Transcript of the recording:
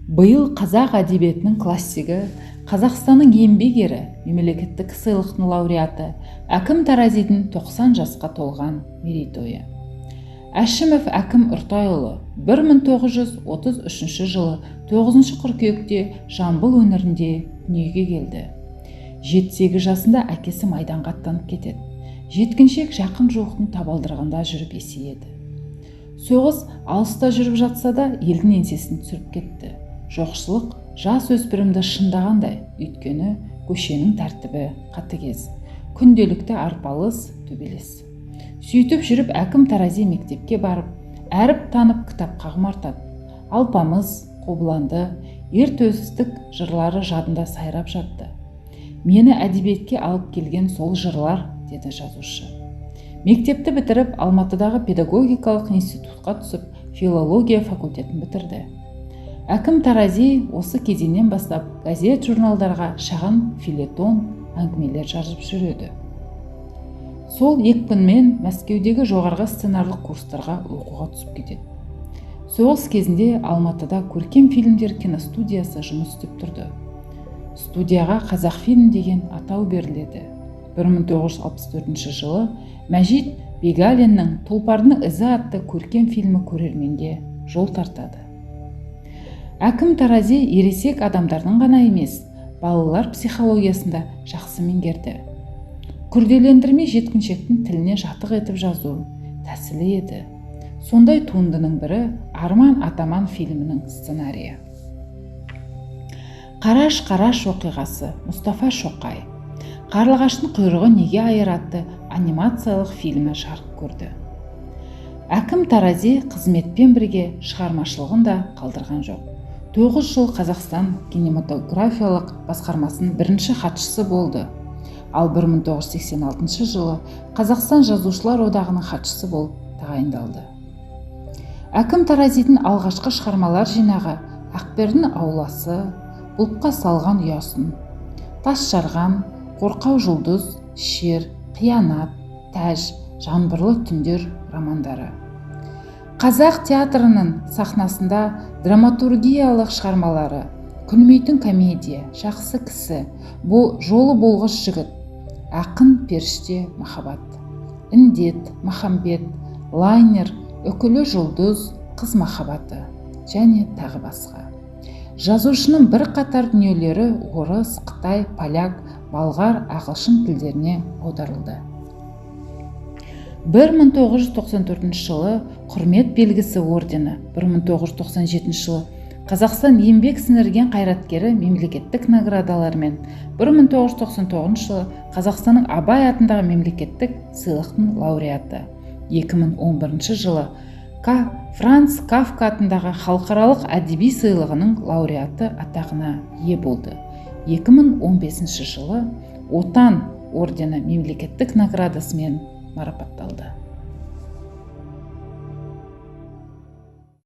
Биыл қазақ әдебиетінің классигі, Қазақстанның еңбек ері, мемлекеттік сыйлықтың лауреаты Әкім Таразидің 90 жасқа толған мерейтойы. Әшімов Әкім Үртайұлы 1933 жылы 9 қыркүйекте Жамбыл өңірінде дүниеге келді. 7-8 жасында әкесі майданға аттанып кетеді. Жеткіншек жақын жуықтың табалдырығында жүріп есейеді. Соғыс алыста жүріп жатса да елдің еңсесін түсіріп кетті. Жоқшылық жас өспірімді шындағандай, өйткені көшенің тәртібі қатыгез, күнделікті арпалыс, төбелес. Сөйтіп жүріп Әкім Тарази мектепке барып, әріп танып кітапқа құмартады. Алпамыс, Қобыланды, ер төстік жырлары жадында сайрап жатты. Мені әдебиетке алып келген сол жырлар, деді жазушы. Мектепті бітіріп, Алматыдағы педагогикалық институтқа түсіп, филология факультетін бітірді. Әкім Тарази осы кезеңнен бастап газет журналдарға шағын филетон әңгімелер жазып жүреді. Сол екпінмен Мәскеудегі жоғарғы сценарлық курстарға оқуға түсіп кетеді. Соғыс кезінде Алматыда көркем фильмдер киностудиясы жұмыс істеп тұрды. Студияға Қазақфильм деген атау беріледі. 1964 жылы Мәжит Бегалиннің «Тұлпардың ізі» атты көркем фильмі көрерменге жол тартады. Әкім Тарази ересек адамдардың ғана емес, балалар психологиясында жақсы меңгерді. Күрделендірмей жеткіншектің тіліне жатық етіп жазу тәсілі еді. Сондай туындының бірі Арман Атаман фильмінің сценарийі. Қараш оқиғасы Мұстафа Шоқай, Қарлығаштың құйрығы неге айыр атты анимациялық фильмі жарық көрді. Әкім Тарази қызметпен бірге шығармашылығын да қалдырған жоқ. 9 жыл Қазақстан кинематографиялық басқармасының бірінші хатшысы болды. Ал 1986 жылы Қазақстан жазушылар одағының хатшысы болып тағайындалды. Әкім Таразидің алғашқы шығармалар жинағы Ақбердің ауласы, Бұлтқа салған ұясын, Тас жарған, Қорқау жұлдыз, Шер, Қиянат, Тәж, Жаңбырлы түндер романдары. Қазақ театрының сахнасында драматургиялық шығармалары Күлмейтін комедия, Жақсы кісі, Жолы болғыш жігіт, Ақын періште махаббат, Індет, Махамбет, Лайнер, Үкілі жұлдыз, Қыз махаббаты және тағы басқа. Жазушының бірқатар дүниелері орыс, қытай, поляк, балғар, ағылшын тілдеріне аударылды. 1994 жылы құрмет белгісі ордені, 1997 жылы Қазақстан еңбек сіңірген қайраткері мемлекеттік наградалармен, 1999 жылы Қазақстанның Абай атындағы мемлекеттік сыйлықтың лауреаты, 2011 жылы Франц Кафка атындағы халықаралық әдеби сыйлығының лауреаты атағына ие болды. 2015 жылы Отан ордені мемлекеттік наградасымен марапатталды.